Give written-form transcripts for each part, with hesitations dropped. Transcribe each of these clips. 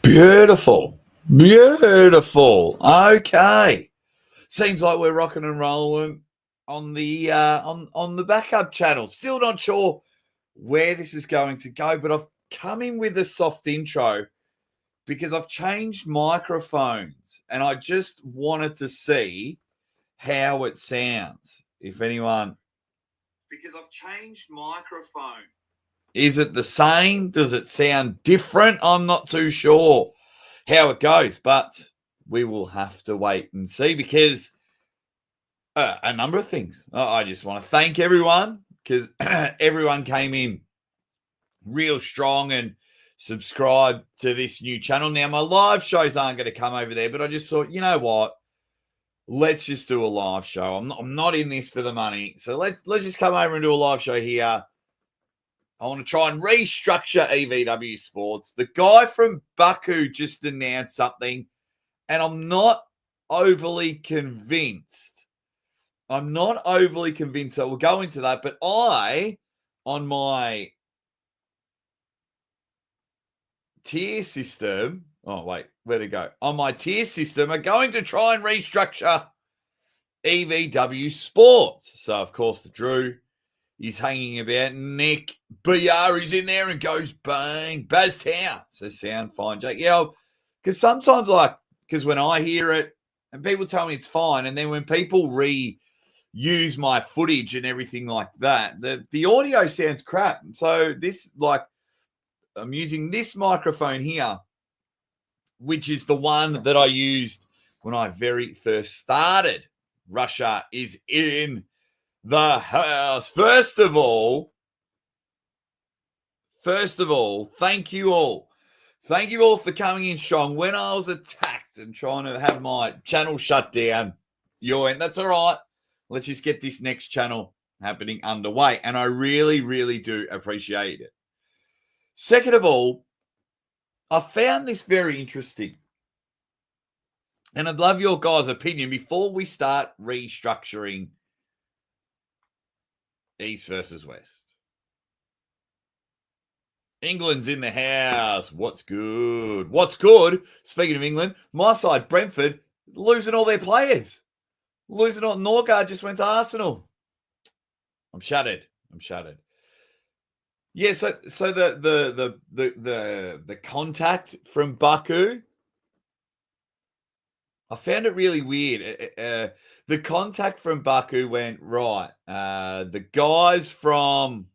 Beautiful. Beautiful. Okay. Seems like we're rocking and rolling on the on the backup channel. Still not sure where this is going to go, but I've come in with a soft intro because I've changed microphones and I just wanted to see how it sounds. If anyone, because I've changed microphone. Is it the same? Does it sound different? I'm not too sure how it goes, but we will have to wait and see because a number of things. I just want to thank everyone because everyone came in real strong and subscribed to this new channel. Now, my live shows aren't going to come over there, but I just thought, you know what? Let's just do a live show. I'm not in this for the money. So let's just come over and do a live show here. I want to try and restructure EVW Sports. The guy from BAKU just announced something, and I'm not overly convinced. So we'll go into that. But on my tier system, where'd it go? On my tier system, are going to try and restructure EVW Sports. So, of course, the Drew is hanging about. Nick Bayari's in there and goes bang. Baztown says sound fine, Jake. Yeah, because sometimes because when I hear it and people tell me it's fine, and then when people reuse my footage and everything like that, the audio sounds crap. So this, I'm using this microphone here, which is the one that I used when I very first started. Russia is in the house. First of all, thank you all. Thank you all for coming in strong. When I was attacked and trying to have my channel shut down, you went, that's all right. Let's just get this next channel happening underway. And I really, really do appreciate it. Second of all, I found this very interesting. And I'd love your guys' opinion before we start restructuring East versus West. England's in the house. What's good? Speaking of England, my side, Brentford, losing all their players. Norgard just went to Arsenal. I'm shattered. Yeah, so the contact from BAKU, I found it really weird. The contact from BAKU went, right, the guys from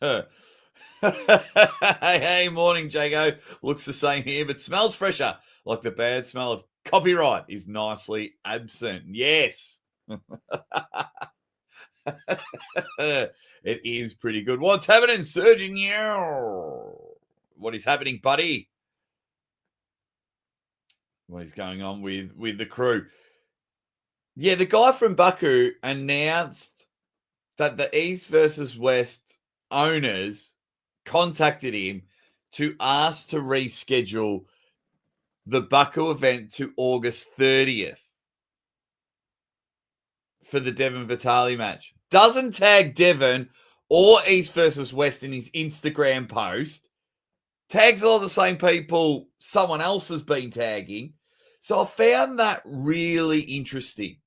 hey, morning, Jago. Looks the same here, but smells fresher. Like the bad smell of copyright is nicely absent. Yes. It is pretty good. What's happening, Surgeon? What is happening, buddy? What is going on with the crew? Yeah, the guy from BAKU announced that the East versus West owners contacted him to ask to reschedule the BAKU event to August 30th for the Devon Vitali match. Doesn't tag Devon or East versus West in his Instagram post. Tags a lot of the same people someone else has been tagging. So I found that really interesting.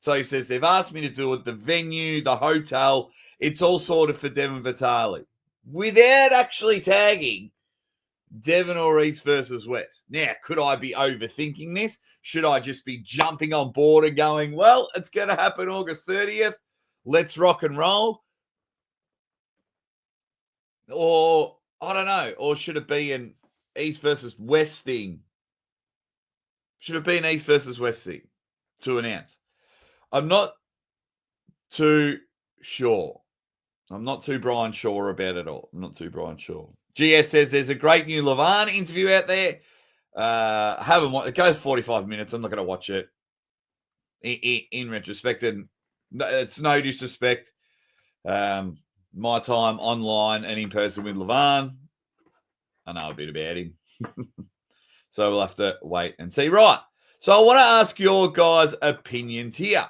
So he says, they've asked me to do it, the venue, the hotel, it's all sorted for Devon Vitali, without actually tagging Devon or East versus West. Now, could I be overthinking this? Should I just be jumping on board and going, well, it's going to happen August 30th. Let's rock and roll. Or, I don't know, or should it be an East versus West thing? Should it be an East versus West thing to announce? I'm not too sure. I'm not too Brian Shaw about it all. I'm not too Brian Shaw. GS says there's a great new Levan interview out there. Haven't watched it. Goes 45 minutes. I'm not going to watch it in retrospect. And it's no disrespect. My time online and in person with Levan, I know a bit about him. So we'll have to wait and see. Right. So I want to ask your guys' opinions here.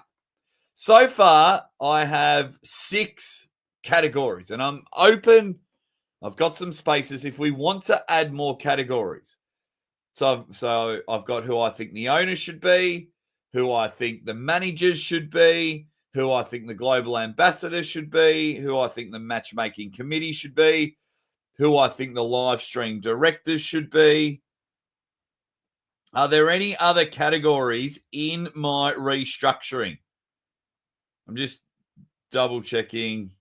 So far, I have 6 categories, and I'm open I've got some spaces if we want to add more categories. So I've got who I think the owners should be, who I think the managers should be, who I think the global ambassadors should be, who I think the matchmaking committee should be, who I think the Livestream Directors should be. Are there any other categories in my restructuring? I'm just double checking.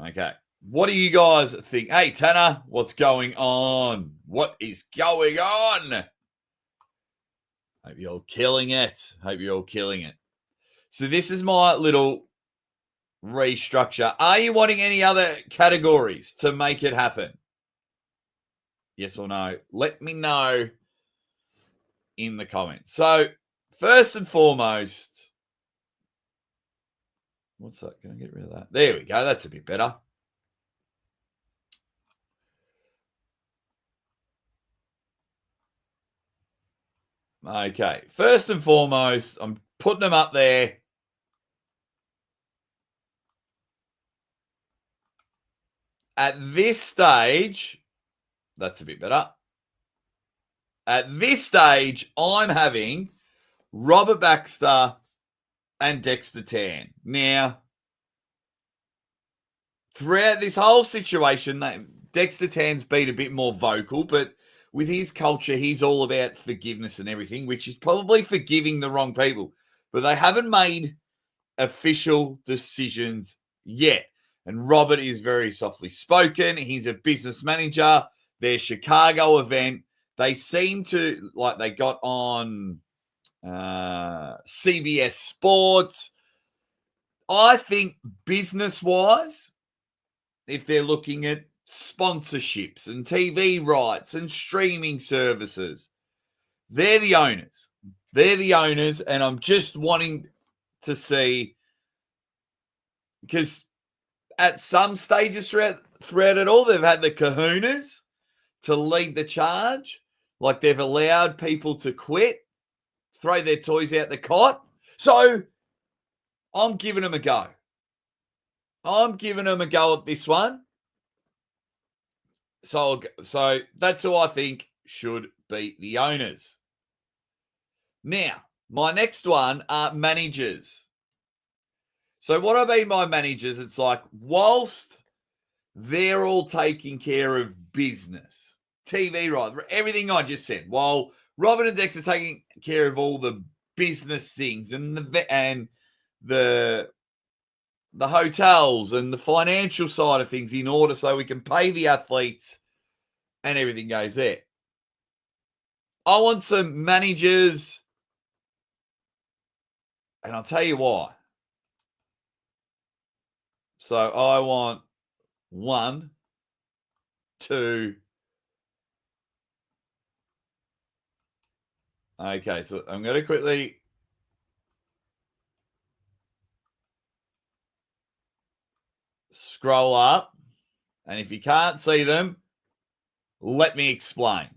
Okay. What do you guys think? Hey, Tanner, what's going on? What is going on? Hope you're all killing it. Hope you're all killing it. So this is my little restructure. Are you wanting any other categories to make it happen? Yes or no? Let me know in the comments. So first and foremost, what's that? Can I get rid of that? There we go. That's a bit better. Okay. First and foremost, I'm putting them up there. At this stage, that's a bit better. At this stage, I'm having Robert Baxter and Dexter Tan. Now, throughout this whole situation, Dexter Tan's been a bit more vocal, but with his culture, he's all about forgiveness and everything, which is probably forgiving the wrong people. But they haven't made official decisions yet. And Robert is very softly spoken. He's a business manager. Their Chicago event, they seem to, like they got on CBS Sports. I think business-wise, if they're looking at sponsorships and TV rights and streaming services, they're the owners. They're the owners, and I'm just wanting to see, because at some stages throughout it all, they've had the kahunas to lead the charge. Like they've allowed people to quit, throw their toys out the cot. So I'm giving them a go. I'm giving them a go at this one. So that's who I think should be the owners. Now, my next one are managers. So what I mean by managers, it's like whilst they're all taking care of business, TV rights, everything I just said, while Robert and Dex are taking care of all the business things and the hotels and the financial side of things in order so we can pay the athletes and everything goes there. I want some managers, and I'll tell you why. So I want 1, 2. Okay, so I'm going to quickly scroll up. And if you can't see them, let me explain.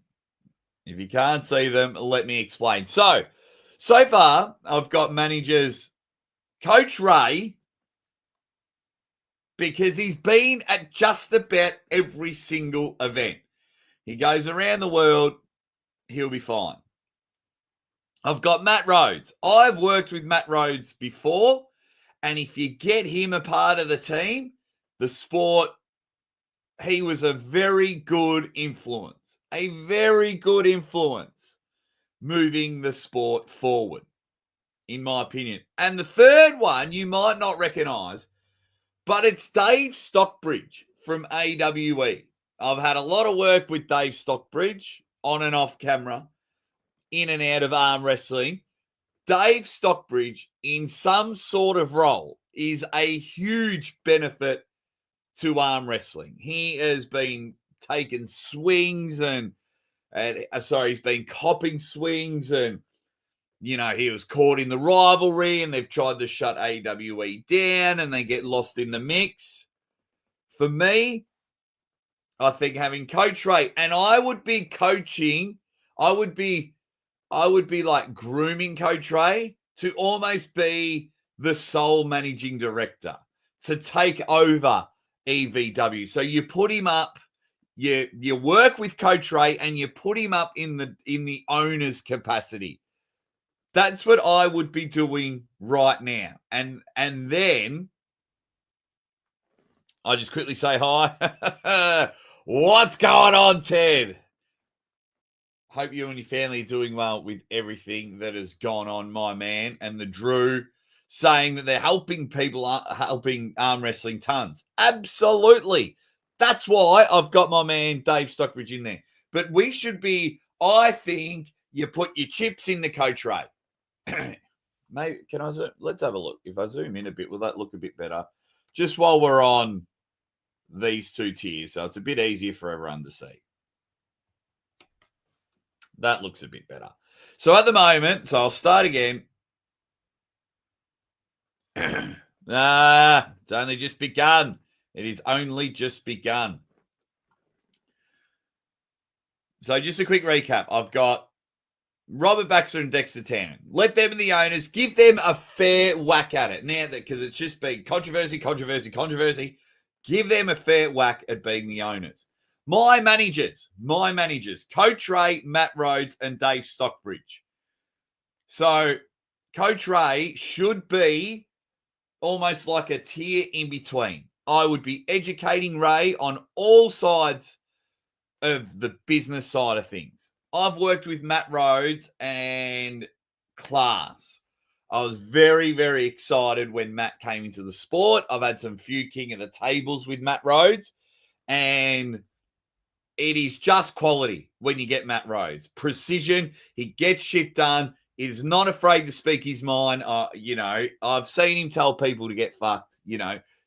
If you can't see them, let me explain. So far, I've got managers, Coach Ray, because he's been at just about every single event. He goes around the world, he'll be fine. I've got Matt Rhodes. I've worked with Matt Rhodes before, and if you get him a part of the team, the sport, he was a very good influence. A very good influence moving the sport forward, in my opinion. And the third one you might not recognize, but it's Dave Stockbridge from AWE. I've had a lot of work with Dave Stockbridge on and off camera, in and out of arm wrestling. Dave Stockbridge, in some sort of role, is a huge benefit to arm wrestling. He has been taking swings and he's been copping swings, and he was caught in the rivalry and they've tried to shut AWE down and they get lost in the mix. For me, I think having Coach Ray, and I would be coaching, I would be like grooming Coach Ray to almost be the sole managing director, to take over EVW. So you put him up, you work with Coach Ray, and you put him up in the owner's capacity. That's what I would be doing right now. And then I just quickly say hi. What's going on, Ted? Hope you and your family are doing well with everything that has gone on, my man. And the Drew saying that they're helping people, helping arm wrestling tons. Absolutely. That's why I've got my man Dave Stockbridge in there. But we should be, I think, you put your chips in the Coach Ray. Maybe, can I zoom? Let's have a look. If I zoom in a bit, will that look a bit better? Just while we're on these two tiers, so it's a bit easier for everyone to see. That looks a bit better. So at the moment, so I'll start again. It's only just begun. It is only just begun. So just a quick recap. I've got Robert Baxter and Dexter Tannen. Let them and the owners, give them a fair whack at it. Now, because it's just been controversy. Give them a fair whack at being the owners. My managers, Coach Ray, Matt Rhodes, and Dave Stockbridge. So Coach Ray should be almost like a tier in between. I would be educating Ray on all sides of the business side of things. I've worked with Matt Rhodes and class. I was very, very excited when Matt came into the sport. I've had some few king of the tables with Matt Rhodes, and it is just quality when you get Matt Rhodes. Precision. He gets shit done. He is not afraid to speak his mind. I've seen him tell people to get fucked,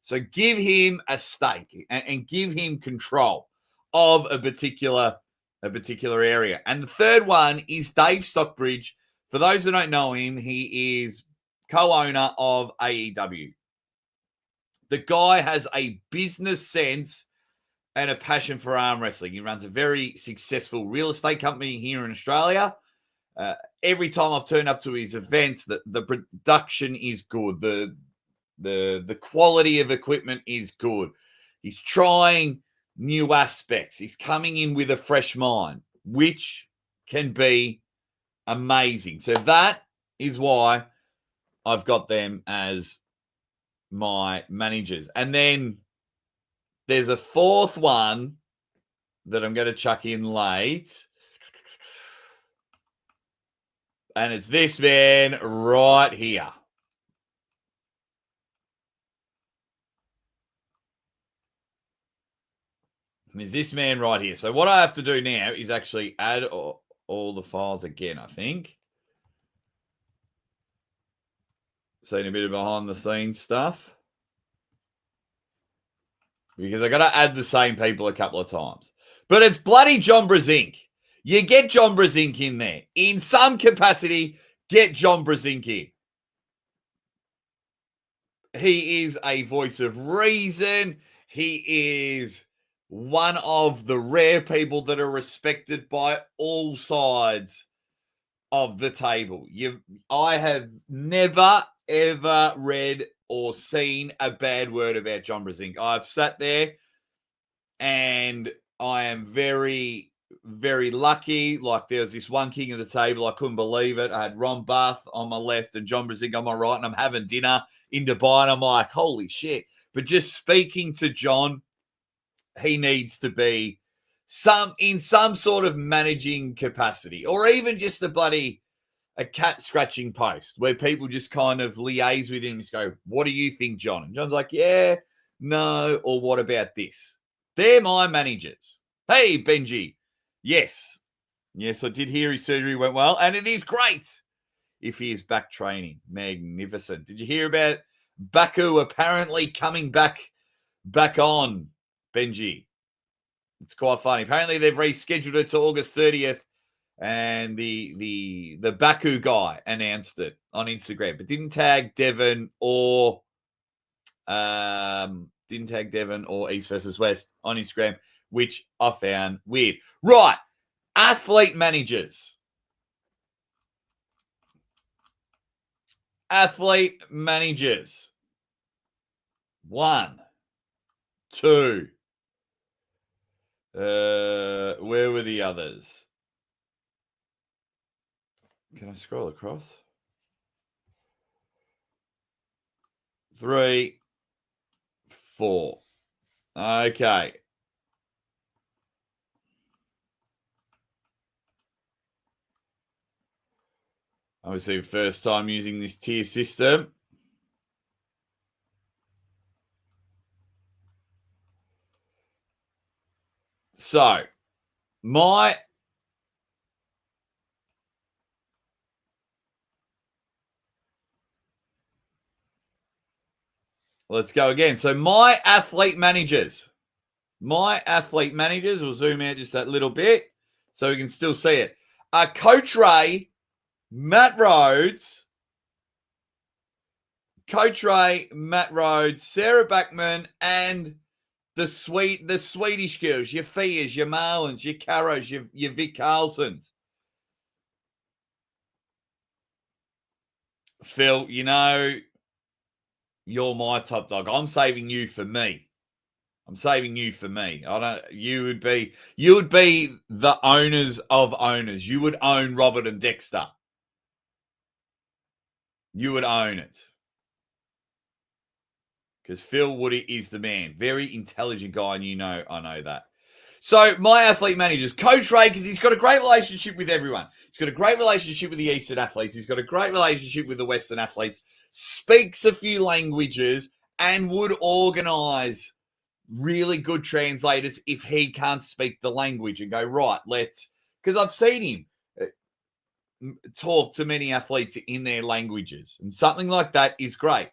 So give him a stake and give him control of a particular area. And the third one is Dave Stockbridge. For those who don't know him, he is co-owner of AEW. The guy has a business sense and a passion for arm wrestling. He runs a very successful real estate company here in Australia. Every time I've turned up to his events, the production is good. The quality of equipment is good. He's trying new aspects. He's coming in with a fresh mind, which can be amazing. So that is why I've got them as my managers. And then there's a fourth one that I'm going to chuck in late. And it's this man right here. And it's this man right here. So what I have to do now is actually add all the files again, I think. Seen a bit of behind the scenes stuff. Because I got to add the same people a couple of times. But it's bloody John Brezink. You get John Brezink in there. In some capacity, get John Brezink in. He is a voice of reason. He is one of the rare people that are respected by all sides of the table. I have never, ever read or seen a bad word about John Brezink. I've sat there and I am very, very lucky. Like there's this one king of the table. I couldn't believe it. I had Ron Bath on my left and John Brezink on my right, and I'm having dinner in Dubai, and I'm like, holy shit. But just speaking to John, he needs to be in some sort of managing capacity, or even just a cat scratching post where people just kind of liaise with him and just go, what do you think, John? And John's like, yeah, no, or what about this? They're my managers. Hey, Benji. Yes, I did hear his surgery went well, and it is great if he is back training. Magnificent. Did you hear about BAKU apparently coming back on, Benji? It's quite funny. Apparently they've rescheduled it to August 30th, and the BAKU guy announced it on Instagram, but didn't tag Devon or East versus West on Instagram, which I found weird. Right. Athlete managers. One. 2. Where were the others? Can I scroll across? 3, 4. Okay. Obviously, first time using this tier system. So, let's go again. So, my athlete managers, we'll zoom out just that little bit so we can still see it. Coach Ray, Matt Rhodes, Sarah Backman, and the Swedish girls, your Fias, your Marlins, your Caros, your Vic Carlsons. Phil, you know, you're my top dog. I'm saving you for me. You would be the owners of owners. You would own Robert and Dexter. You would own it. Because Phil Woody is the man. Very intelligent guy, and I know that. So my athlete managers, Coach Ray, because he's got a great relationship with everyone. He's got a great relationship with the Eastern athletes. He's got a great relationship with the Western athletes. Speaks a few languages and would organise really good translators if he can't speak the language and go, right, because I've seen him talk to many athletes in their languages, and something like that is great.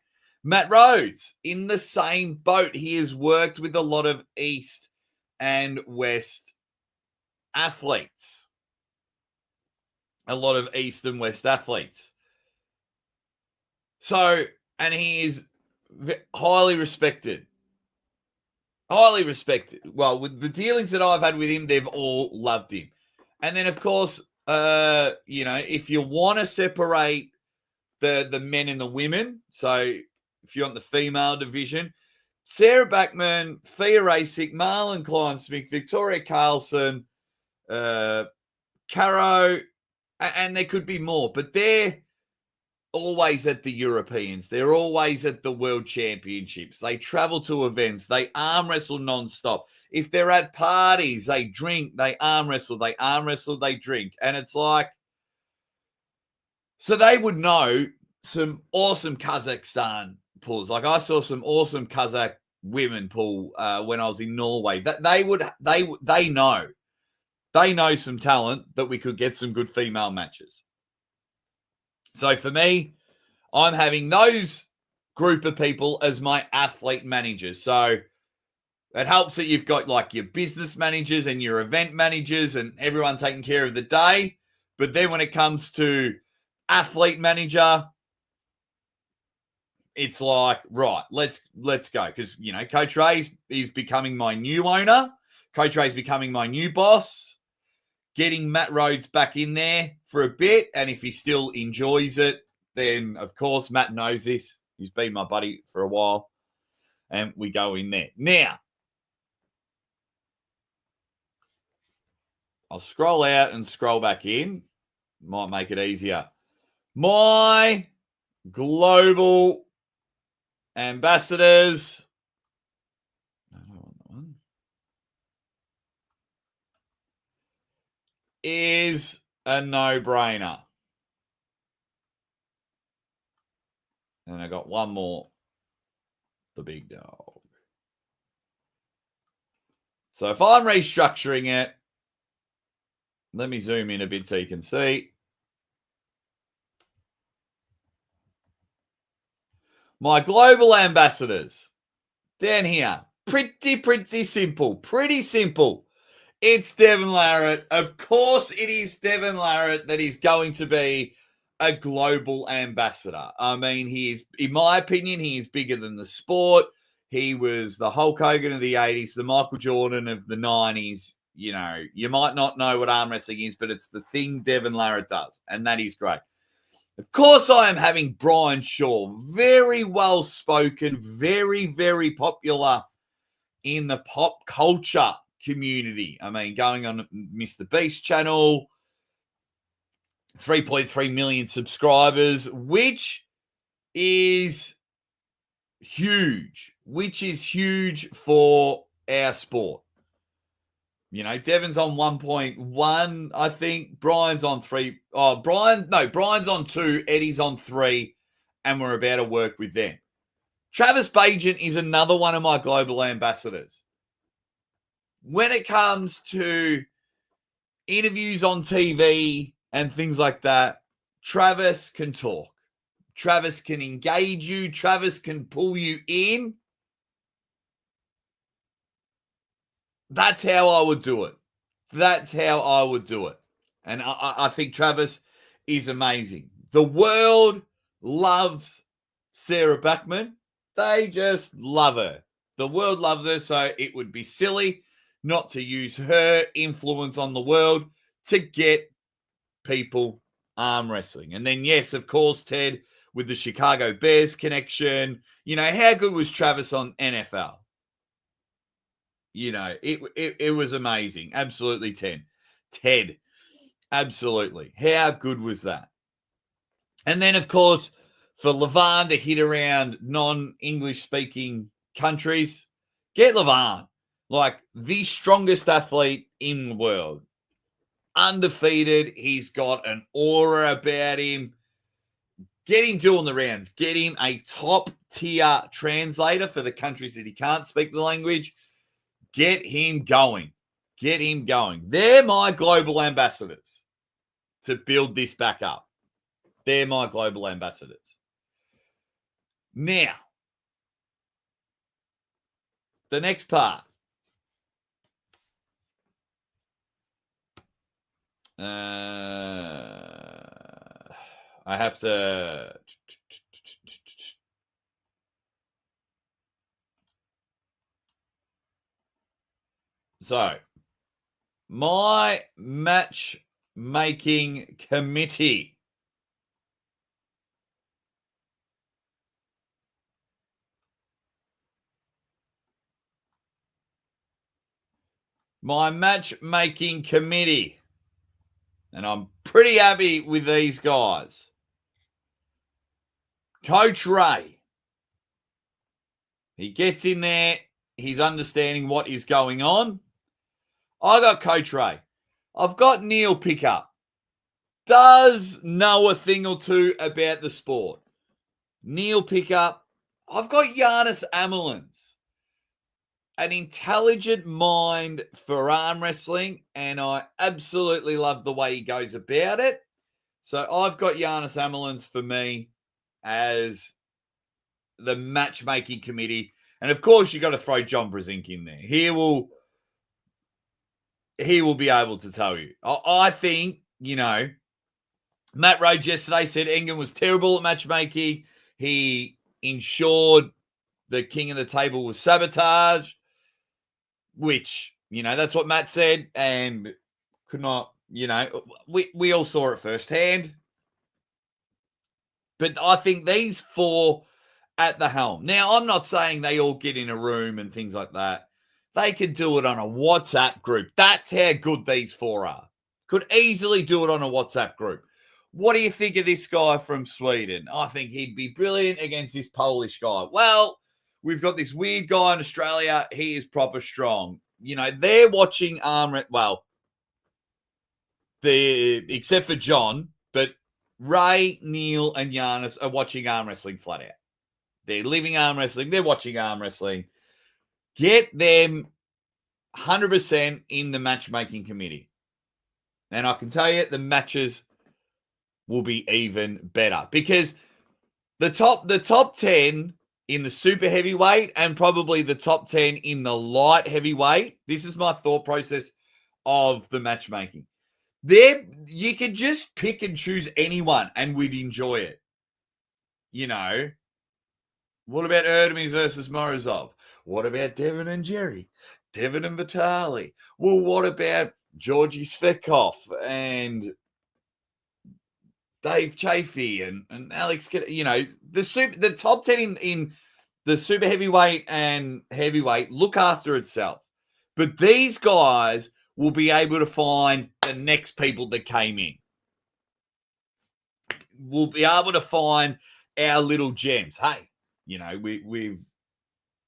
Matt Rhodes, in the same boat. He has worked with a lot of East and West athletes. So, and he is highly respected. Well, with the dealings that I've had with him, they've all loved him. And then, of course, if you want to separate the men and the women, so if you want the female division, Sarah Backman, Fia Rasick, Marlon Klein-Smith, Victoria Carlson, Caro, and there could be more, but they're always at the Europeans. They're always at the World Championships. They travel to events. They arm wrestle nonstop. If they're at parties, they drink, they arm wrestle, they drink. And it's like, so they would know some awesome Kazakhstan pulls. Like I saw some awesome Kazakh women pull when I was in Norway. That they know some talent that we could get some good female matches. So for me, I'm having those group of people as my athlete managers. So it helps that you've got like your business managers and your event managers and everyone taking care of the day. But then when it comes to athlete manager, it's like, right, let's go. Because, Coach Ray is becoming my new owner. Coach Ray is becoming my new boss. Getting Matt Rhodes back in there for a bit. And if he still enjoys it, then, of course, Matt knows this. He's been my buddy for a while. And we go in there. Now, I'll scroll out and scroll back in. Might make it easier. My global ambassadors. I don't want that one. Is a no-brainer. And I got one more. The big dog. So if I'm restructuring it, let me zoom in a bit so you can see. My global ambassadors down here. Pretty simple. Pretty simple. It's Devon Larratt. Of course it is Devon Larratt that is going to be a global ambassador. I mean, he is, in my opinion, he is bigger than the sport. He was the Hulk Hogan of the 80s, the Michael Jordan of the 90s. You might not know what arm wrestling is, but it's the thing Devon Larratt does, and that is great. Of course, I am having Brian Shaw, very well-spoken, very, very popular in the pop culture community. I mean, going on Mr. Beast channel, 3.3 million subscribers, which is huge, for our sport. You know, Devon's on 1.1, I think. Brian's on 3. Brian's on 2. Eddie's on 3. And we're about to work with them. Travis Bagent is another one of my global ambassadors. When it comes to interviews on TV and things like that, Travis can talk. Travis can engage you. Travis can pull you in. That's how I would do it. And I think Travis is amazing. The world loves Sarah Backman. They just love her. The world loves her, so it would be silly not to use her influence on the world to get people arm wrestling. And then, yes, of course, Ted, with the Chicago Bears connection. You know, how good was Travis on NFL? You know, it was amazing. Absolutely, Ted. Absolutely. How good was that? And then, of course, for Levan to hit around non-English speaking countries, get Levan, like the strongest athlete in the world. Undefeated. He's got an aura about him. Get him doing the rounds. Get him a top-tier translator for the countries that he can't speak the language. Get him going. They're my global ambassadors to build this back up. They're my global ambassadors. Now, the next part. I have to... So, my matchmaking committee. My matchmaking committee. And I'm pretty happy with these guys. Coach Ray. He gets in there. He's understanding what is going on. I got Coach Ray. I've got Neil Pickup. Does know a thing or two about the sport. Neil Pickup. I've got Giannis Amelins. An intelligent mind for arm wrestling, and I absolutely love the way he goes about it. So I've got Giannis Amelins for me as the matchmaking committee. And of course, you got to throw John Brzezinski in there. He will be able to tell you. I think, you know, Matt Rhodes yesterday said Engen was terrible at matchmaking. He ensured the king of the table was sabotaged, which, you know, that's what Matt said, and could not, you know, we all saw it firsthand. But I think these four at the helm. Now, I'm not saying they all get in a room and things like that. They could do it on a WhatsApp group. That's how good these four are. Could easily do it on a WhatsApp group. What do you think of this guy from Sweden? I think he'd be brilliant against this Polish guy. Well, we've got this weird guy in Australia. He is proper strong. You know, they're watching except for John, but Ray, Neil, and Giannis are watching arm wrestling flat out. They're living arm wrestling. They're watching arm wrestling. Get them 100% in the matchmaking committee. And I can tell you the matches will be even better because the top 10 in the super heavyweight and probably the top 10 in the light heavyweight. This is my thought process of the matchmaking. There, you can just pick and choose anyone and we'd enjoy it. You know, what about Erdemes versus Morozov? What about Devon and Jerry? Devon and Vitali? Well, what about Georgi Svetkov and Dave Chafee and Alex? You know, the top 10 in the super heavyweight and heavyweight look after itself. But these guys will be able to find the next people that came in. We'll be able to find our little gems. Hey, you know, we've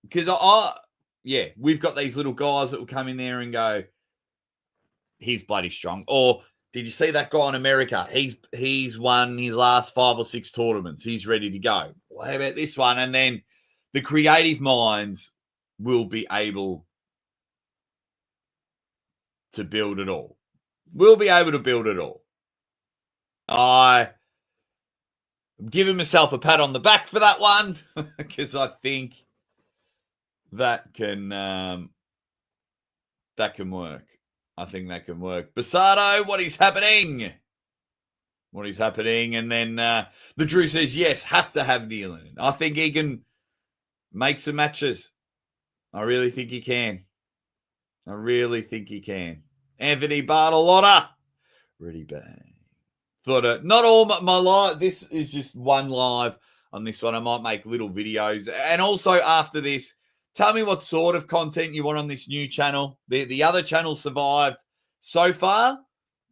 because we've got these little guys that will come in there and go, he's bloody strong. Or did you see that guy in America? He's won his last 5 or 6 tournaments. He's ready to go. Well, how about this one? And then the creative minds will be able to build it all. We'll be able to build it all. I'm giving myself a pat on the back for that one because I think that can work. I think that can work. Basado, what is happening? What is happening? And then the Drew says, yes, have to have Nealon. I think he can make some matches. I really think he can. I really think he can. Anthony Bartolotta. Really bad. Thought not all my live. This is just one live on this one. I might make little videos. And also after this, tell me what sort of content you want on this new channel. The other channel survived so far,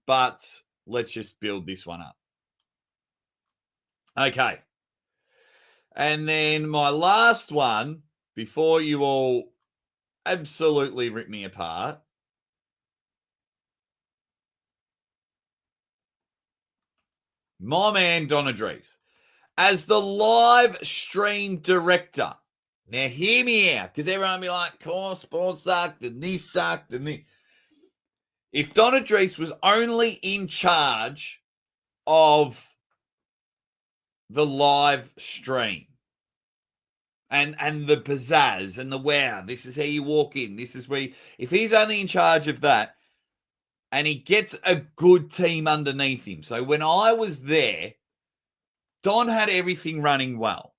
but let's just build this one up. Okay. And then my last one, before you all absolutely rip me apart. My man, Don Adries, as the live stream director. Now, hear me out, because everyone will be like, core sports sucked, and this sucked, and this. If Don Adries was only in charge of the live stream and the pizzazz and the wow, this is how you walk in, this is where if he's only in charge of that and he gets a good team underneath him. So when I was there, Don had everything running well.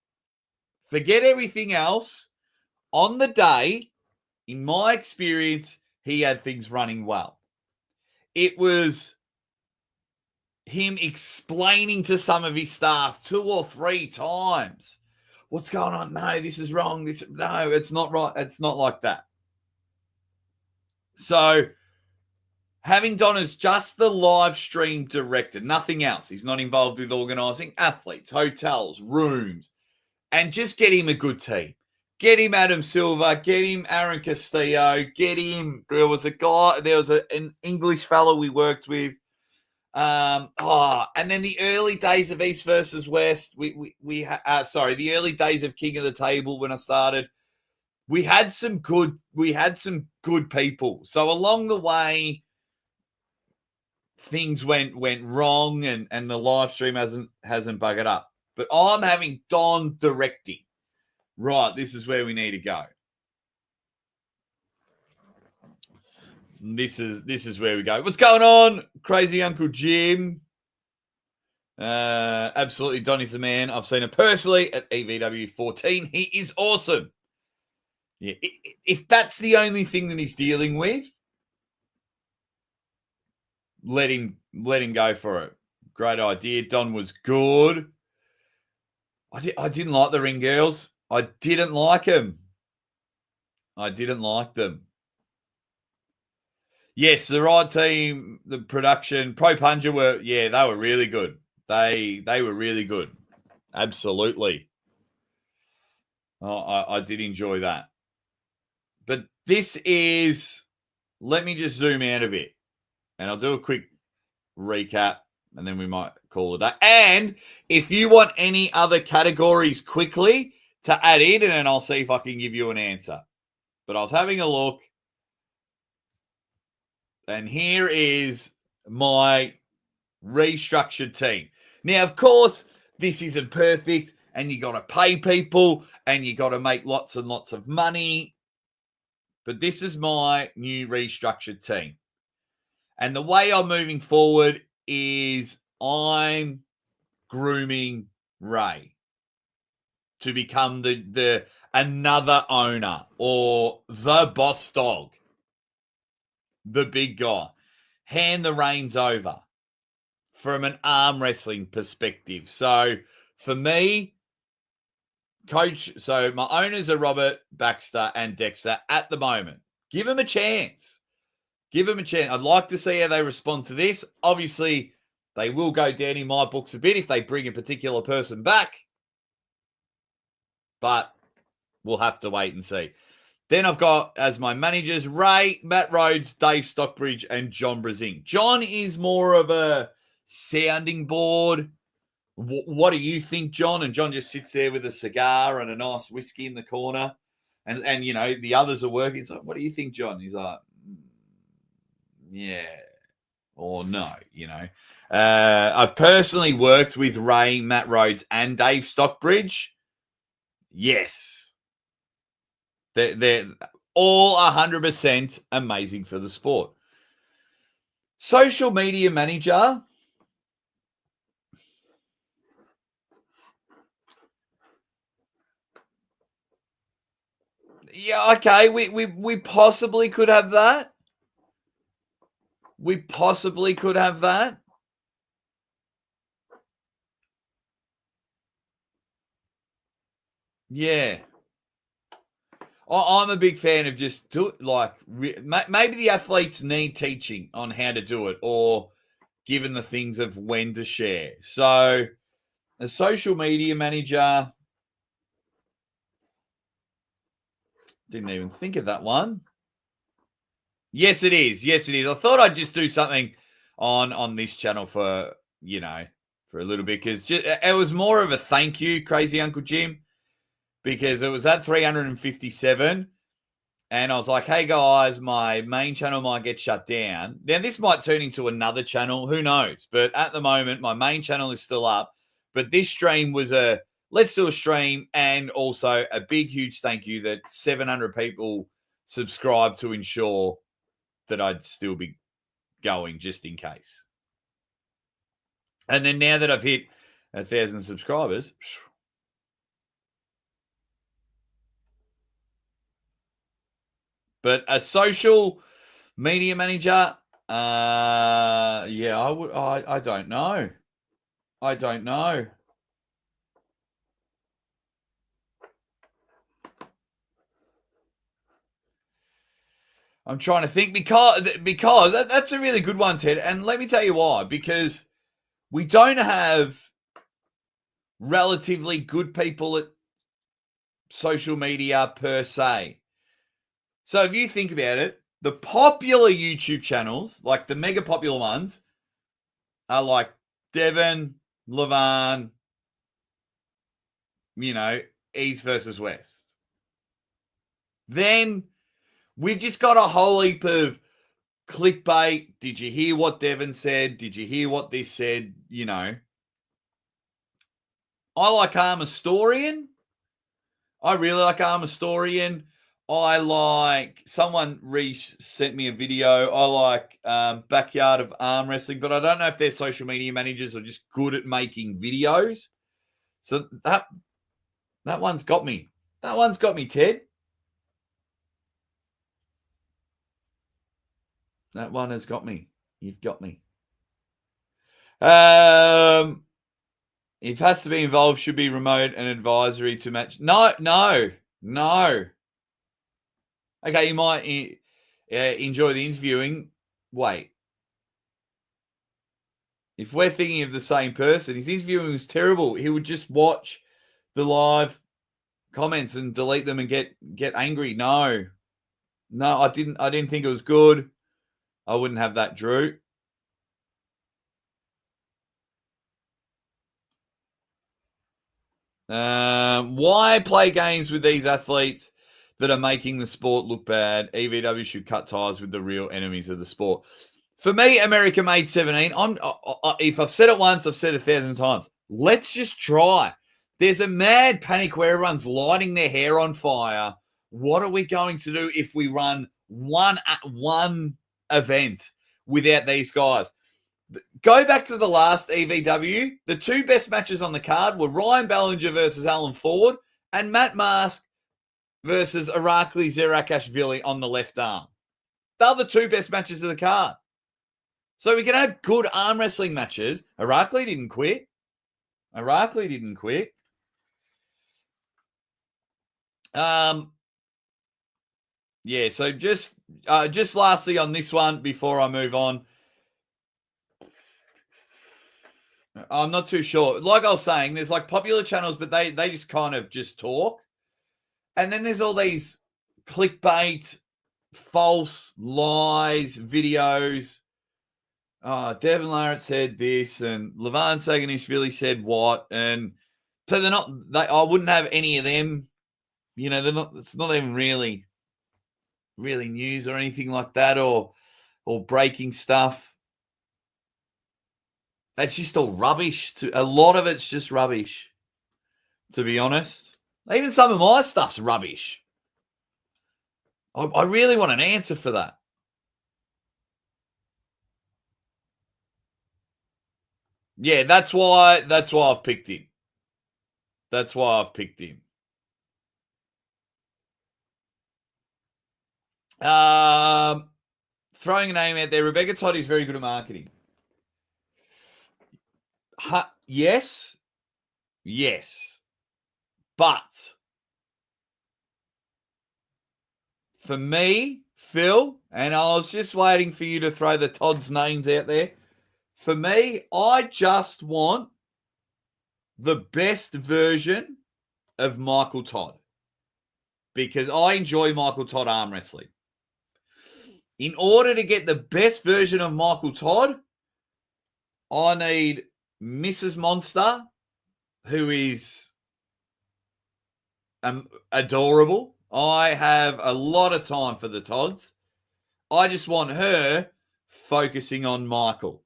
Forget everything else. On the day, in my experience, he had things running well. It was him explaining to some of his staff 2 or 3 times, what's going on? No, this is wrong. No, it's not right. It's not like that. So having Don as just the live stream director, nothing else. He's not involved with organising athletes, hotels, rooms, and just get him a good team. Get him Adam Silver, get him Aaron Castillo, get him. There was an English fellow we worked with. And then the early days of East versus West, the early days of King of the Table when I started, we had some good people. So along the way, things went wrong and the live stream hasn't buggered up. But I'm having Don directing. Right, this is where we need to go. This is where we go. What's going on, crazy Uncle Jim? Absolutely, Donnie's the man. I've seen him personally at EVW 14. He is awesome. Yeah, if that's the only thing that he's dealing with, let him go for it. Great idea. Don was good. I didn't like the ring girls. I didn't like them. I didn't like them. Yes, the right team, the production, Pro Punja they were really good. They were really good. Absolutely. I did enjoy that. But this is, let me just zoom out a bit and I'll do a quick recap and then we might call it that. And if you want any other categories quickly to add in, and then I'll see if I can give you an answer. But I was having a look. And here is my restructured team. Now, of course, this isn't perfect, and you got to pay people, and you got to make lots and lots of money. But this is my new restructured team. And the way I'm moving forward is I'm grooming Ray to become the another owner or the boss dog. The big guy, hand the reins over from an arm wrestling perspective. So for me, Coach, so my owners are Robert, Baxter, and Dexter at the moment. Give them a chance. Give them a chance. I'd like to see how they respond to this. Obviously, they will go down in my books a bit if they bring a particular person back. But we'll have to wait and see. Then I've got as my managers Ray, Matt Rhodes, Dave Stockbridge, and John Brazing. John is more of a sounding board. What do you think, John? And John just sits there with a cigar and a nice whiskey in the corner. And you know, the others are working. It's like, what do you think, John? He's like, yeah, or no, you know. I've personally worked with Ray, Matt Rhodes, and Dave Stockbridge. Yes. They're all 100% amazing for the sport. Social media manager. Yeah, okay. We possibly could have that. We possibly could have that. Yeah. I'm a big fan of just maybe the athletes need teaching on how to do it or given the things of when to share. So a social media manager, didn't even think of that one. Yes, it is. Yes, it is. I thought I'd just do something on this channel for, you know, for a little bit because it was more of a thank you, Crazy Uncle Jim, because it was at 357 and I was like, hey guys, my main channel might get shut down. Now this might turn into another channel, who knows? But at the moment, my main channel is still up. But this stream was let's do a stream and also a big, huge thank you that 700 people subscribed to ensure that I'd still be going just in case. And then now that I've hit 1,000 subscribers, but a social media manager, yeah, I don't know. I don't know. I'm trying to think because that's a really good one, Ted. And let me tell you why. Because we don't have relatively good people at social media per se. So if you think about it, the popular YouTube channels, like the mega popular ones, are like Devon, Levan, you know, East versus West. Then we've just got a whole heap of clickbait. Did you hear what Devon said? Did you hear what this said? You know, I like Arm Historian. I really like Arm Historian. I like someone sent me a video. I like Backyard of Arm Wrestling, but I don't know if they're social media managers or just good at making videos. So that one's got me. That one's got me, Ted. That one has got me. You've got me. If has to be involved, should be remote and advisory to match. No. Okay, you might enjoy the interviewing. Wait. If we're thinking of the same person, his interviewing was terrible. He would just watch the live comments and delete them and get angry. No, I didn't think it was good. I wouldn't have that, Drew. Why play games with these athletes that are making the sport look bad? EVW should cut ties with the real enemies of the sport. For me, America made 17. If I've said it once, I've said it 1,000 times. Let's just try. There's a mad panic where everyone's lighting their hair on fire. What are we going to do if we run one event without these guys? Go back to the last EVW. The two best matches on the card were Ryan Ballinger versus Alan Ford and Matt Mask versus Irakli Zerakashvili on the left arm. They're the two best matches of the card. So we can have good arm wrestling matches. Irakli didn't quit. Yeah, so just lastly on this one before I move on, I'm not too sure. Like I was saying, there's like popular channels, but they just kind of just talk. And then there's all these clickbait, false lies, videos. Devon Larratt said this, and Levan Saganishvili said what, and so they're not. I wouldn't have any of them. You know, they're not. It's not even really news or anything like that, or breaking stuff. That's just all rubbish. A lot of it's just rubbish, to be honest. Even some of my stuff's rubbish. I really want an answer for that. Yeah, that's why I've picked him. That's why I've picked him. Throwing a name out there, Rebecca Todd is very good at marketing. Yes. But for me, Phil, and I was just waiting for you to throw the Todd's names out there. For me, I just want the best version of Michael Todd because I enjoy Michael Todd arm wrestling. In order to get the best version of Michael Todd, I need Mrs. Monster, who is adorable. I have a lot of time for the Todds. I just want her focusing on Michael.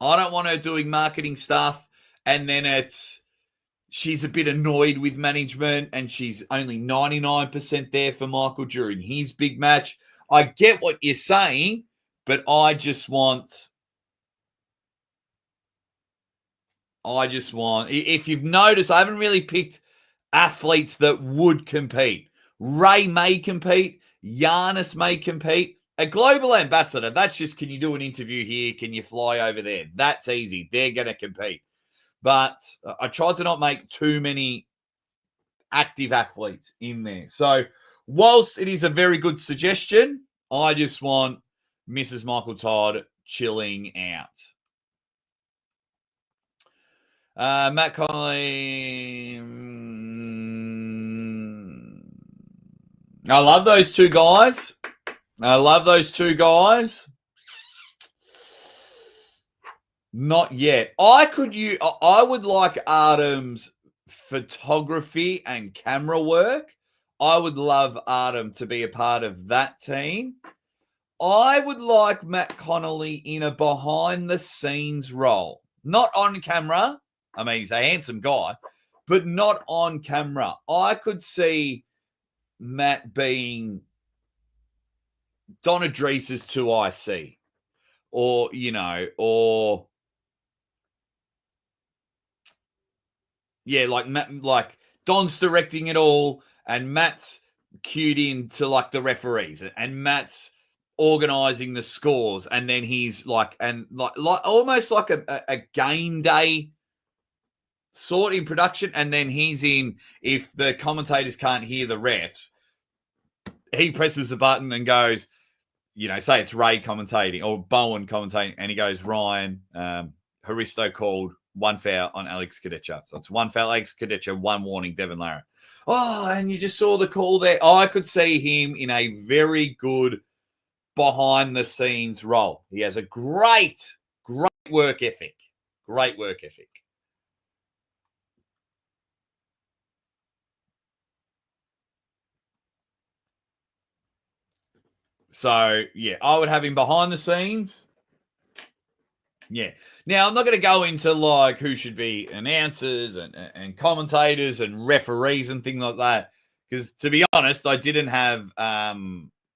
I don't want her doing marketing stuff and then she's a bit annoyed with management and she's only 99% there for Michael during his big match. I get what you're saying, but I just want, if you've noticed, I haven't really picked athletes that would compete. Ray may compete. Giannis may compete. A global ambassador, that's just, can you do an interview here? Can you fly over there? That's easy. They're going to compete. But I tried to not make too many active athletes in there. So whilst it is a very good suggestion, I just want Mrs. Michael Todd chilling out. Matt Connelly. I love those two guys. Not yet. I would like Artem's photography and camera work. I would love Artem to be a part of that team. I would like Matt Connelly in a behind-the-scenes role. Not on camera. I mean, he's a handsome guy, but not on camera. I could see Matt being Don Adrese's 2IC. Or like Don's directing it all, and Matt's cued in to like the referees, and Matt's organizing the scores, and then he's like almost like a game day sort in production, and then he's in, if the commentators can't hear the refs, he presses a button and goes, say it's Ray commentating or Bowen commentating, and he goes, Ryan, Haristo called 1 foul on Alex Kadecha. So it's 1 foul, Alex Kadecha, 1 warning, Devon Larratt. Oh, and you just saw the call there. I could see him in a very good behind-the-scenes role. He has a great work ethic. Great work ethic. So, yeah, I would have him behind the scenes. Yeah. Now, I'm not going to go into like who should be announcers and commentators and referees and things like that, because to be honest, I didn't have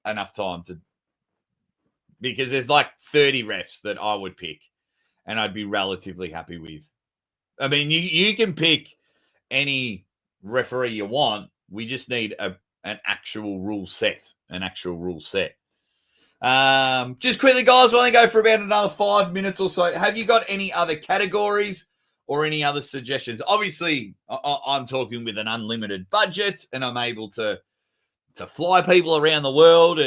enough time to, because there's like 30 refs that I would pick and I'd be relatively happy with. I mean, you can pick any referee you want. We just need an actual rule set. Just quickly, guys, we'll only go for about another 5 minutes or so. Have you got any other categories or any other suggestions. Obviously, I'm talking with an unlimited budget and I'm able to fly people around the world.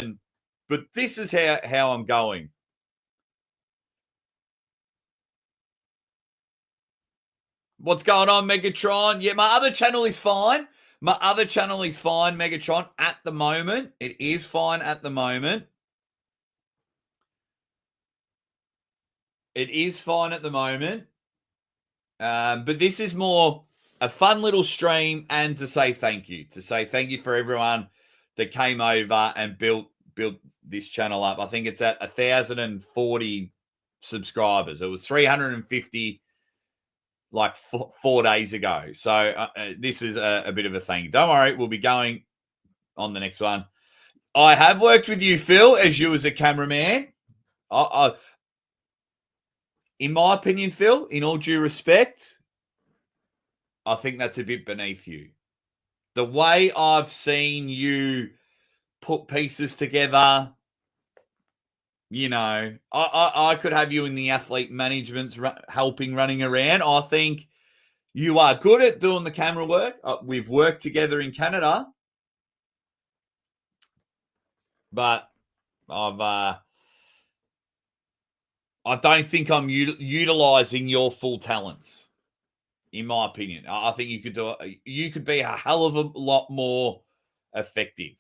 But this is how I'm going. What's going on, Megatron? Yeah, my other channel is fine. Megatron, at the moment. It is fine at the moment. But this is more a fun little stream and to say thank you. To say thank you for everyone that came over and built this channel up. I think it's at 1,040 subscribers. It was 350 like 4 days ago. So this is a bit of a thing. Don't worry, we'll be going on the next one. I have worked with you, Phil, as you as a cameraman. In my opinion, Phil, in all due respect, I think that's a bit beneath you. The way I've seen you put pieces together, you know, I could have you in the athlete management helping running around. I think you are good at doing the camera work. We've worked together in Canada. But I don't think I'm utilizing your full talents, in my opinion. I think you could you could be a hell of a lot more effective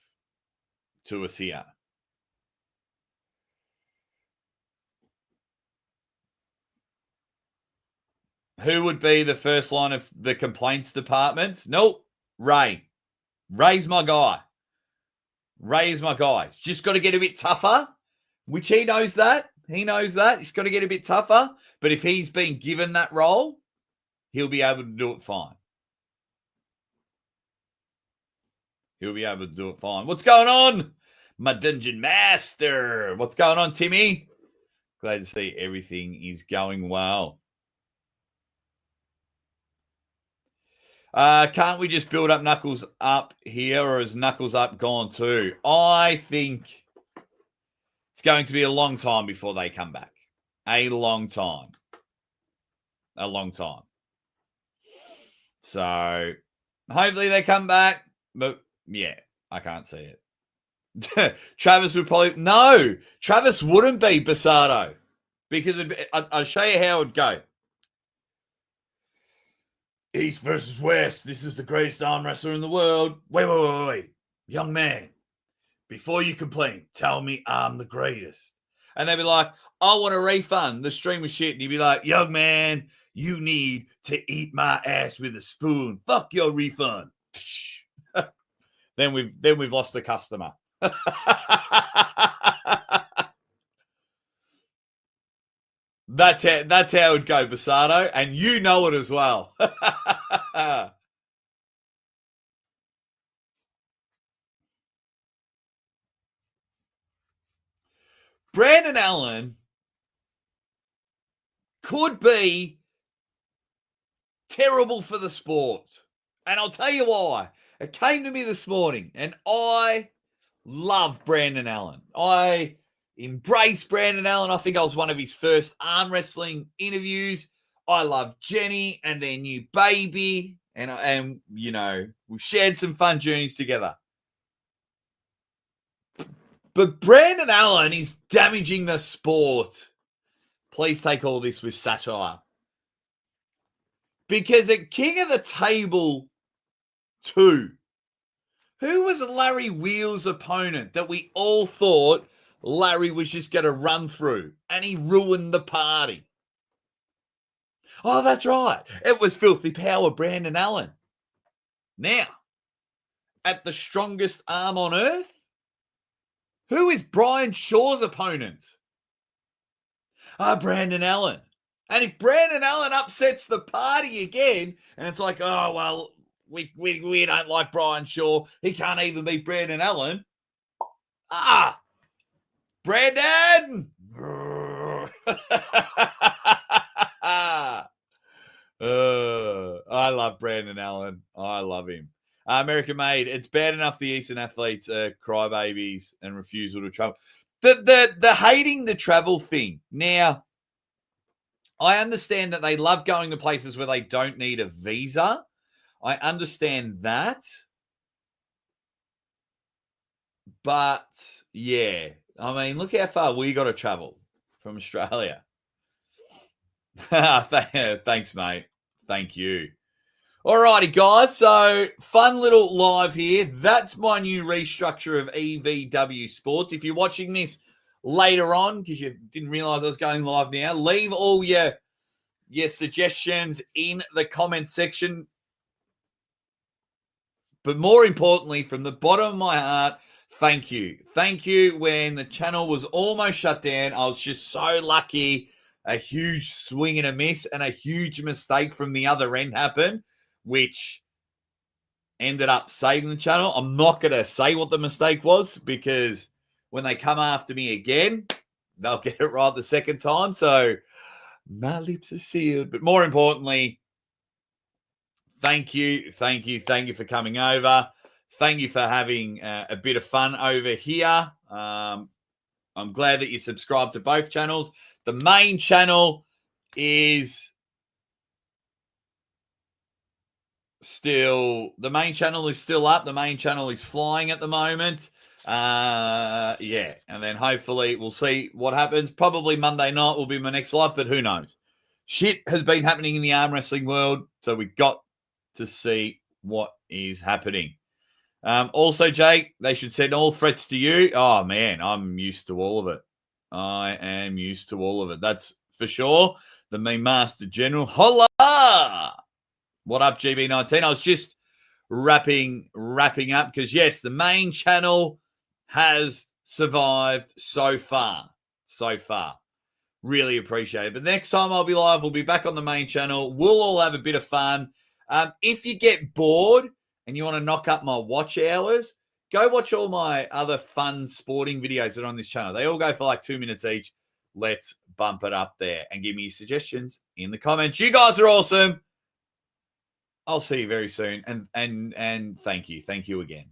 to us here. Who would be the first line of the complaints departments? Nope, Ray. Ray's my guy. He's just got to get a bit tougher, which he knows that. He's got to get a bit tougher. But if he's been given that role, he'll be able to do it fine. What's going on, my dungeon master? What's going on, Timmy? Glad to see everything is going well. Can't we just build up Knuckles up here, or is Knuckles up gone too? I think it's going to be a long time before they come back. A long time. So hopefully they come back. But yeah, I can't see it. Travis would probably... No, Travis wouldn't be Basato. Because I'll show you how it would go. East versus West. This is the greatest arm wrestler in the world. Wait. Young man, before you complain, tell me I'm the greatest. And they'd be like, I want a refund. The stream was shit. And you'd be like, young man, you need to eat my ass with a spoon. Fuck your refund. Then we've lost the customer. That's how it'd go, Basato, and you know it as well. Brandon Allen could be terrible for the sport. And I'll tell you why. It came to me this morning, and I love Brandon Allen. I embrace Brandon Allen. I think I was one of his first arm wrestling interviews. I love Jenny and their new baby. And you know, we've shared some fun journeys together. But Brandon Allen is damaging the sport. Please take all this with satire. Because at King of the Table 2, who was Larry Wheel's opponent that we all thought Larry was just going to run through, and he ruined the party? Oh, that's right. It was Filthy Power Brandon Allen. Now, at the strongest arm on earth, who is Brian Shaw's opponent? Brandon Allen. And if Brandon Allen upsets the party again, and it's like, oh, well, we don't like Brian Shaw. He can't even beat Brandon Allen. Brandon! I love Brandon Allen. I love him. American Made, it's bad enough the Eastern athletes are crybabies and refusal to travel. The hating the travel thing. Now, I understand that they love going to places where they don't need a visa. I understand that. But, yeah, I mean, look how far we got to travel from Australia. Thanks, mate. Thank you. All righty, guys. So, fun little live here. That's my new restructure of EVW Sports. If you're watching this later on, because you didn't realize I was going live now, leave all your suggestions in the comment section. But more importantly, from the bottom of my heart, thank you. Thank you. When the channel was almost shut down, I was just so lucky. A huge swing and a miss and a huge mistake from the other end happened, which ended up saving the channel. I'm not going to say what the mistake was because when they come after me again, they'll get it right the second time. So my lips are sealed. But more importantly, thank you for coming over. Thank you for having a bit of fun over here. I'm glad that you subscribed to both channels. The main channel is still up. The main channel is flying at the moment. Yeah, and then hopefully we'll see what happens. Probably Monday night will be my next live, but who knows? Shit has been happening in the arm wrestling world, so we got to see what is happening. Also, Jake, they should send all threats to you. Oh, man, I'm used to all of it. I am used to all of it. That's for sure. The Meme Master General. Holla! What up, GB19? I was just wrapping up because, yes, the main channel has survived so far. Really appreciate it. But next time I'll be live, we'll be back on the main channel. We'll all have a bit of fun. If you get bored and you want to knock up my watch hours, go watch all my other fun sporting videos that are on this channel. They all go for like 2 minutes each. Let's bump it up there and give me your suggestions in the comments. You guys are awesome. I'll see you very soon. And thank you. Thank you again.